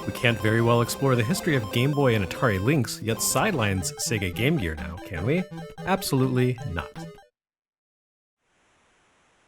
We can't very well explore the history of Game Boy and Atari Lynx, yet sidelines Sega Game Gear now, can we? Absolutely not.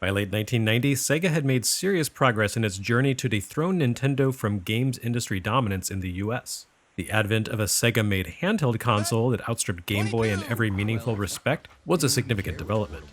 By late 1990, Sega had made serious progress in its journey to dethrone Nintendo from games industry dominance in the US. The advent of a Sega-made handheld console that outstripped Game Boy in every meaningful respect was a significant development.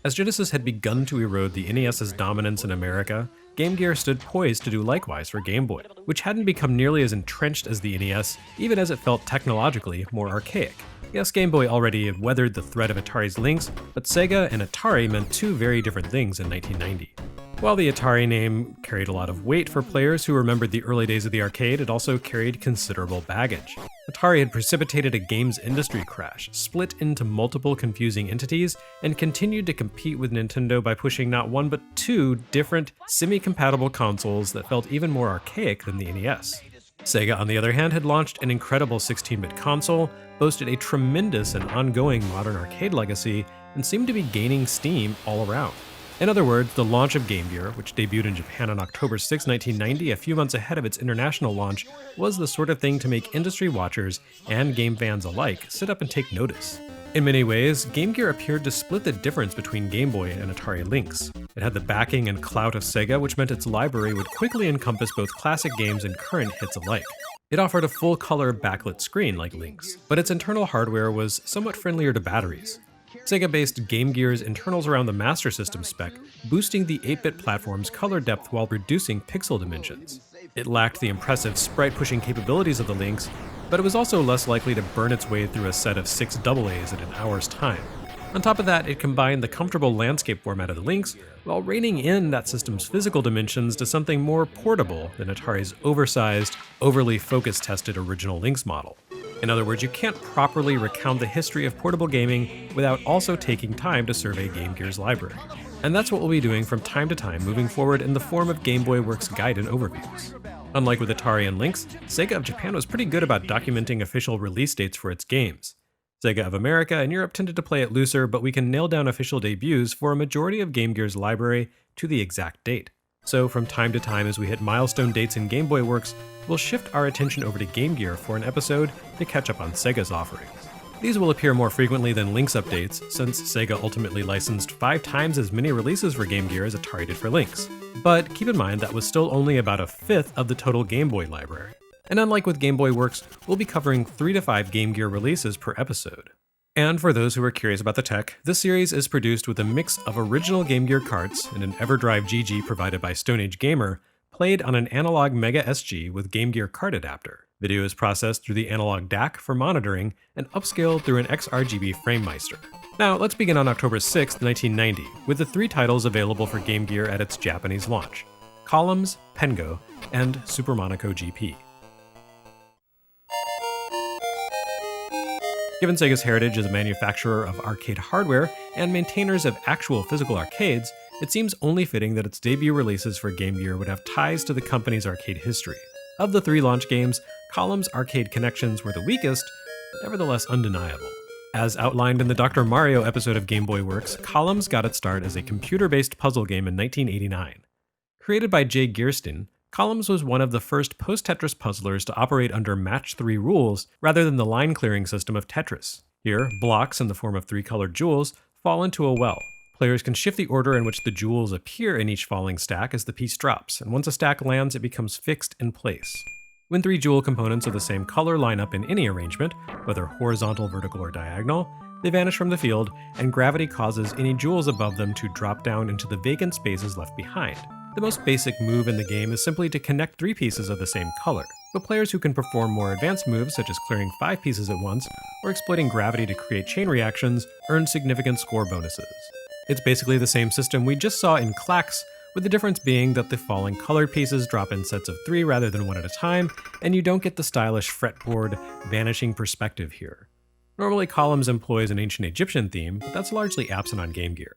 As Genesis had begun to erode the NES's dominance in America, Game Gear stood poised to do likewise for Game Boy, which hadn't become nearly as entrenched as the NES, even as it felt technologically more archaic. Yes, Game Boy already had weathered the threat of Atari's Lynx, but Sega and Atari meant two very different things in 1990. While the Atari name carried a lot of weight for players who remembered the early days of the arcade, it also carried considerable baggage. Atari had precipitated a games industry crash, split into multiple confusing entities, and continued to compete with Nintendo by pushing not one but two different, semi-compatible consoles that felt even more archaic than the NES. Sega, on the other hand, had launched an incredible 16-bit console, boasted a tremendous and ongoing modern arcade legacy, and seemed to be gaining steam all around. In other words, the launch of Game Gear, which debuted in Japan on October 6, 1990, a few months ahead of its international launch, was the sort of thing to make industry watchers and game fans alike sit up and take notice. In many ways, Game Gear appeared to split the difference between Game Boy and Atari Lynx. It had the backing and clout of Sega, which meant its library would quickly encompass both classic games and current hits alike. It offered a full-color backlit screen like Lynx, but its internal hardware was somewhat friendlier to batteries. Sega based Game Gear's internals around the Master System spec, boosting the 8-bit platform's color depth while reducing pixel dimensions. It lacked the impressive sprite-pushing capabilities of the Lynx, but it was also less likely to burn its way through a set of 6 AA's in an hour's time. On top of that, it combined the comfortable landscape format of the Lynx while reining in that system's physical dimensions to something more portable than Atari's oversized, overly focus-tested original Lynx model. In other words, you can't properly recount the history of portable gaming without also taking time to survey Game Gear's library. And that's what we'll be doing from time to time moving forward in the form of Game Boy Works Gaiden overviews. Unlike with Atari and Lynx, Sega of Japan was pretty good about documenting official release dates for its games. Sega of America and Europe tended to play it looser, but we can nail down official debuts for a majority of Game Gear's library to the exact date. So from time to time as we hit milestone dates in Game Boy Works, we'll shift our attention over to Game Gear for an episode to catch up on Sega's offerings. These will appear more frequently than Lynx updates, since Sega ultimately licensed 5 times as many releases for Game Gear as Atari did for Lynx. But keep in mind that was still only about a fifth of the total Game Boy library. And unlike with Game Boy Works, we'll be covering 3 to 5 Game Gear releases per episode. And for those who are curious about the tech, this series is produced with a mix of original Game Gear carts and an EverDrive GG provided by Stone Age Gamer, played on an analog Mega SG with Game Gear card adapter. Video is processed through the analog DAC for monitoring and upscaled through an XRGB FrameMeister. Now, let's begin on October 6, 1990, with the 3 titles available for Game Gear at its Japanese launch: Columns, Pengo, and Super Monaco GP. Given Sega's heritage as a manufacturer of arcade hardware and maintainers of actual physical arcades, it seems only fitting that its debut releases for Game Gear would have ties to the company's arcade history. Of the 3 launch games, Columns' arcade connections were the weakest, but nevertheless undeniable. As outlined in the Dr. Mario episode of Game Boy Works, Columns got its start as a computer-based puzzle game in 1989. Created by Jay Gearstein, Columns was one of the first post-Tetris puzzlers to operate under match 3 rules rather than the line-clearing system of Tetris. Here, blocks in the form of 3 colored jewels fall into a well. Players can shift the order in which the jewels appear in each falling stack as the piece drops, and once a stack lands, it becomes fixed in place. When 3 jewel components of the same color line up in any arrangement, whether horizontal, vertical, or diagonal, they vanish from the field, and gravity causes any jewels above them to drop down into the vacant spaces left behind. The most basic move in the game is simply to connect 3 pieces of the same color, but players who can perform more advanced moves such as clearing 5 pieces at once or exploiting gravity to create chain reactions earn significant score bonuses. It's basically the same system we just saw in Clacks, with the difference being that the falling colored pieces drop in sets of 3 rather than 1 at a time, and you don't get the stylish fretboard vanishing perspective here. Normally Columns employs an ancient Egyptian theme, but that's largely absent on Game Gear.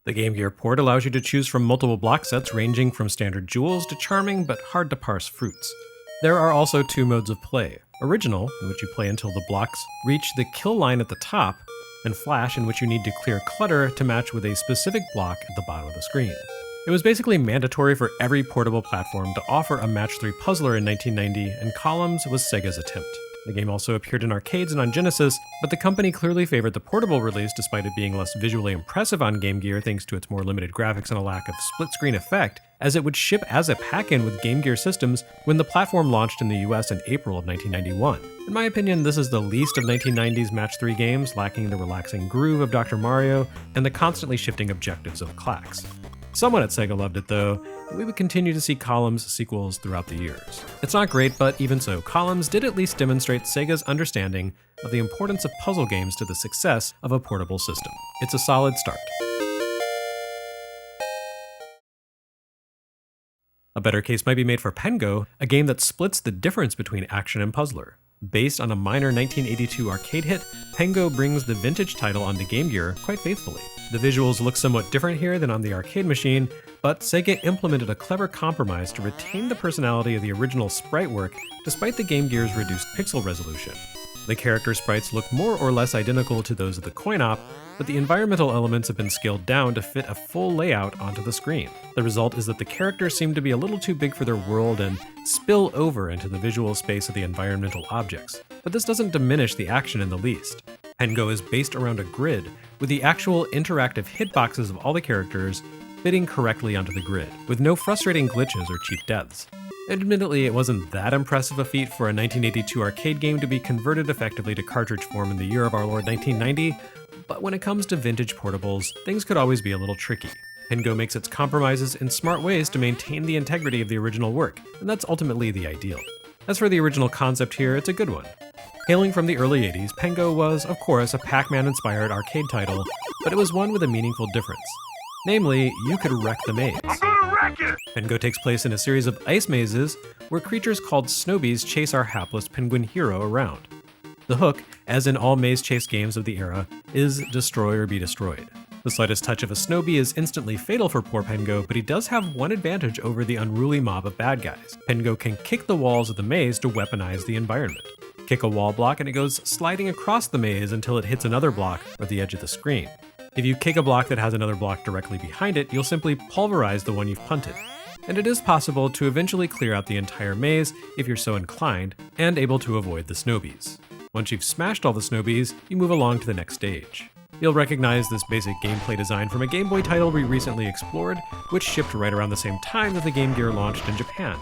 The Game Gear port allows you to choose from multiple block sets ranging from standard jewels to charming but hard to parse fruits. There are also 2 modes of play: Original, in which you play until the blocks reach the kill line at the top, and Flash, in which you need to clear clutter to match with a specific block at the bottom of the screen. It was basically mandatory for every portable platform to offer a Match 3 puzzler in 1990, and Columns was Sega's attempt. The game also appeared in arcades and on Genesis, but the company clearly favored the portable release despite it being less visually impressive on Game Gear thanks to its more limited graphics and a lack of split-screen effect, as it would ship as a pack-in with Game Gear systems when the platform launched in the US in April of 1991. In my opinion, this is the least of 1990's Match 3 games, lacking the relaxing groove of Dr. Mario and the constantly shifting objectives of Clax. Someone at Sega loved it though, and we would continue to see Columns sequels throughout the years. It's not great, but even so, Columns did at least demonstrate Sega's understanding of the importance of puzzle games to the success of a portable system. It's a solid start. A better case might be made for Pengo, a game that splits the difference between action and puzzler. Based on a minor 1982 arcade hit, Pengo brings the vintage title onto Game Gear quite faithfully. The visuals look somewhat different here than on the arcade machine, but Sega implemented a clever compromise to retain the personality of the original sprite work despite the Game Gear's reduced pixel resolution. The character sprites look more or less identical to those of the coin-op, but the environmental elements have been scaled down to fit a full layout onto the screen. The result is that the characters seem to be a little too big for their world and spill over into the visual space of the environmental objects, but this doesn't diminish the action in the least. Pengo is based around a grid, with the actual interactive hitboxes of all the characters fitting correctly onto the grid, with no frustrating glitches or cheap deaths. Admittedly, it wasn't that impressive a feat for a 1982 arcade game to be converted effectively to cartridge form in the year of our Lord 1990, but when it comes to vintage portables, things could always be a little tricky. Pengo makes its compromises in smart ways to maintain the integrity of the original work, and that's ultimately the ideal. As for the original concept here, it's a good one. Hailing from the early 80s, Pengo was, of course, a Pac-Man inspired arcade title, but it was one with a meaningful difference. Namely, you could wreck the maze. Pengo takes place in a series of ice mazes where creatures called Snobies chase our hapless penguin hero around. The hook, as in all maze chase games of the era, is destroy or be destroyed. The slightest touch of a Snowbee is instantly fatal for poor Pengo, but he does have one advantage over the unruly mob of bad guys. Pengo can kick the walls of the maze to weaponize the environment. Kick a wall block and it goes sliding across the maze until it hits another block or the edge of the screen. If you kick a block that has another block directly behind it, you'll simply pulverize the one you've punted. And it is possible to eventually clear out the entire maze if you're so inclined, and able to avoid the Snowbees. Once you've smashed all the Snowbees, you move along to the next stage. You'll recognize this basic gameplay design from a Game Boy title we recently explored, which shipped right around the same time that the Game Gear launched in Japan,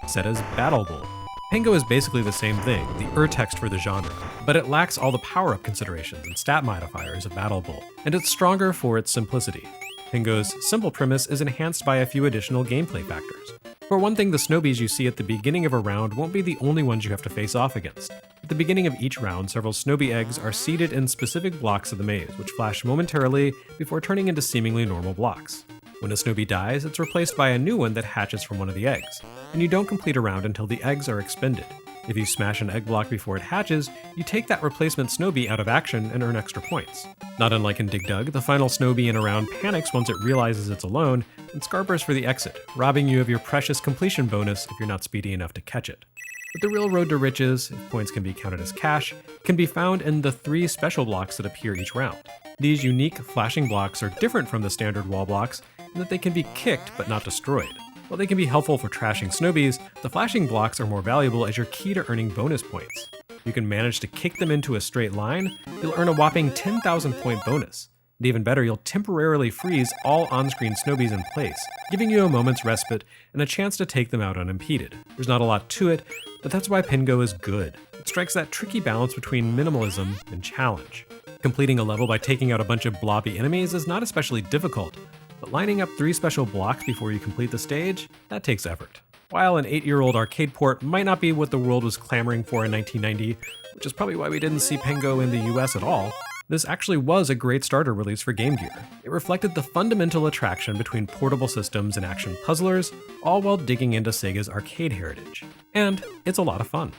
set as Battle Bowl. Pengo is basically the same thing, the urtext for the genre, but it lacks all the power-up considerations and stat modifiers of Battle Bowl, and it's stronger for its simplicity. Pengo's simple premise is enhanced by a few additional gameplay factors. For one thing, the Snowbees you see at the beginning of a round won't be the only ones you have to face off against. At the beginning of each round, several Snowbee eggs are seated in specific blocks of the maze, which flash momentarily before turning into seemingly normal blocks. When a Snowbee dies, it's replaced by a new one that hatches from one of the eggs, and you don't complete a round until the eggs are expended. If you smash an egg block before it hatches, you take that replacement Snowbee out of action and earn extra points. Not unlike in Dig Dug, the final Snowbee in a round panics once it realizes it's alone and scarpers for the exit, robbing you of your precious completion bonus if you're not speedy enough to catch it. But the real road to riches, if points can be counted as cash, can be found in the 3 special blocks that appear each round. These unique flashing blocks are different from the standard wall blocks in that they can be kicked but not destroyed. While they can be helpful for trashing Snowbees, the flashing blocks are more valuable as your key to earning bonus points. If you can manage to kick them into a straight line, you'll earn a whopping 10,000 point bonus. And even better, you'll temporarily freeze all on-screen Snowbees in place, giving you a moment's respite and a chance to take them out unimpeded. There's not a lot to it, but that's why Pengo is good. It strikes that tricky balance between minimalism and challenge. Completing a level by taking out a bunch of blobby enemies is not especially difficult, but lining up 3 special blocks before you complete the stage, that takes effort. While an 8-year-old arcade port might not be what the world was clamoring for in 1990, which is probably why we didn't see Pengo in the US at all, this actually was a great starter release for Game Gear. It reflected the fundamental attraction between portable systems and action puzzlers, all while digging into Sega's arcade heritage. And it's a lot of fun.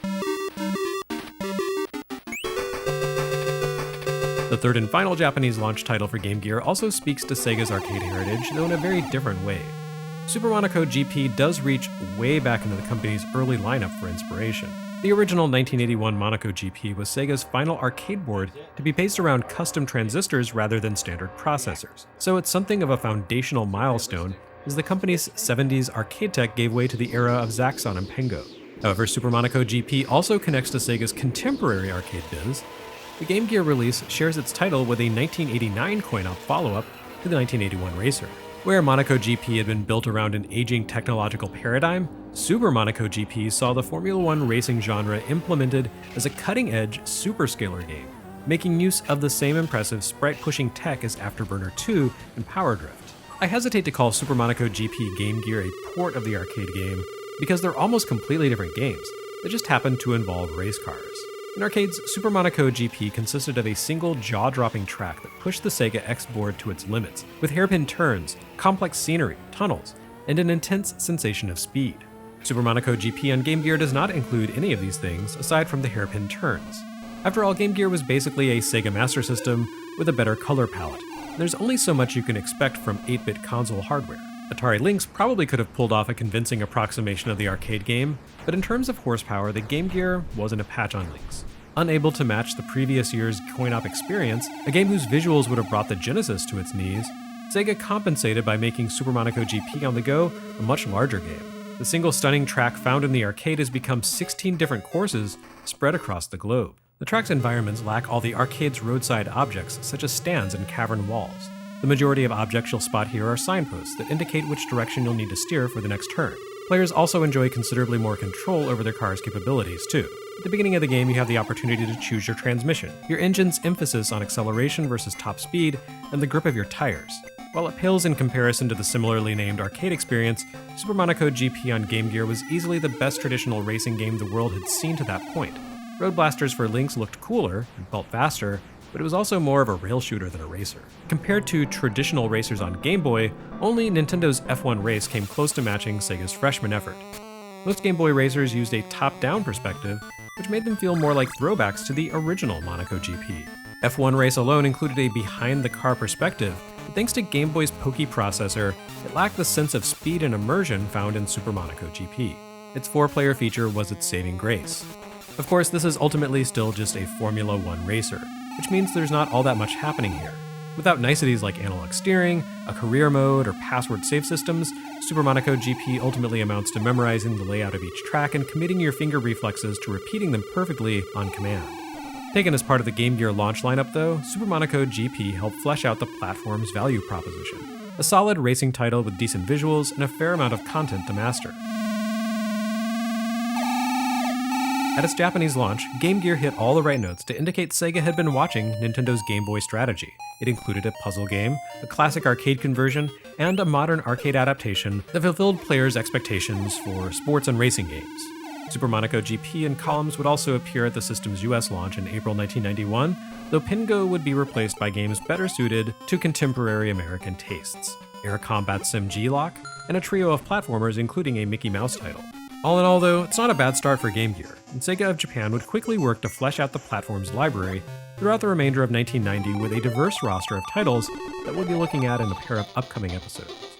The third and final Japanese launch title for Game Gear also speaks to Sega's arcade heritage, though in a very different way. Super Monaco GP does reach way back into the company's early lineup for inspiration. The original 1981 Monaco GP was Sega's final arcade board to be based around custom transistors rather than standard processors, so it's something of a foundational milestone as the company's 70s arcade tech gave way to the era of ZAXXON and Pengo. However, Super Monaco GP also connects to Sega's contemporary arcade biz. The Game Gear release shares its title with a 1989 coin-op follow-up to the 1981 racer. Where Monaco GP had been built around an aging technological paradigm, Super Monaco GP saw the Formula One racing genre implemented as a cutting-edge superscaler game, making use of the same impressive sprite-pushing tech as Afterburner 2 and Power Drift. I hesitate to call Super Monaco GP Game Gear a port of the arcade game, because they're almost completely different games that just happen to involve race cars. In arcades, Super Monaco GP consisted of a single jaw-dropping track that pushed the Sega X board to its limits, with hairpin turns, complex scenery, tunnels, and an intense sensation of speed. Super Monaco GP on Game Gear does not include any of these things aside from the hairpin turns. After all, Game Gear was basically a Sega Master System with a better color palette, and there's only so much you can expect from 8-bit console hardware. Atari Lynx probably could have pulled off a convincing approximation of the arcade game, but in terms of horsepower, the Game Gear wasn't a patch on Lynx. Unable to match the previous year's coin-op experience, a game whose visuals would have brought the Genesis to its knees, Sega compensated by making Super Monaco GP on the go a much larger game. The single stunning track found in the arcade has become 16 different courses spread across the globe. The track's environments lack all the arcade's roadside objects, such as stands and cavern walls. The majority of objects you'll spot here are signposts that indicate which direction you'll need to steer for the next turn. Players also enjoy considerably more control over their car's capabilities, too. At the beginning of the game, you have the opportunity to choose your transmission, your engine's emphasis on acceleration versus top speed, and the grip of your tires. While it pales in comparison to the similarly named arcade experience, Super Monaco GP on Game Gear was easily the best traditional racing game the world had seen to that point. Road blasters for Lynx looked cooler and felt faster, but it was also more of a rail shooter than a racer. Compared to traditional racers on Game Boy, only Nintendo's F1 Race came close to matching Sega's freshman effort. Most Game Boy racers used a top-down perspective, which made them feel more like throwbacks to the original Monaco GP. F1 Race alone included a behind-the-car perspective, but thanks to Game Boy's pokey processor, it lacked the sense of speed and immersion found in Super Monaco GP. Its 4-player feature was its saving grace. Of course, this is ultimately still just a Formula One racer, which means there's not all that much happening here. Without niceties like analog steering, a career mode, or password save systems, Super Monaco GP ultimately amounts to memorizing the layout of each track and committing your finger reflexes to repeating them perfectly on command. Taken as part of the Game Gear launch lineup though, Super Monaco GP helped flesh out the platform's value proposition. A solid racing title with decent visuals and a fair amount of content to master. At its Japanese launch, Game Gear hit all the right notes to indicate Sega had been watching Nintendo's Game Boy strategy. It included a puzzle game, a classic arcade conversion, and a modern arcade adaptation that fulfilled players' expectations for sports and racing games. Super Monaco GP and columns would also appear at the system's US launch in April 1991, though Pengo would be replaced by games better suited to contemporary American tastes: Air Combat Sim G-LOC, and a trio of platformers including a Mickey Mouse title. All in all though, it's not a bad start for Game Gear, and Sega of Japan would quickly work to flesh out the platform's library throughout the remainder of 1990 with a diverse roster of titles that we'll be looking at in a pair of upcoming episodes.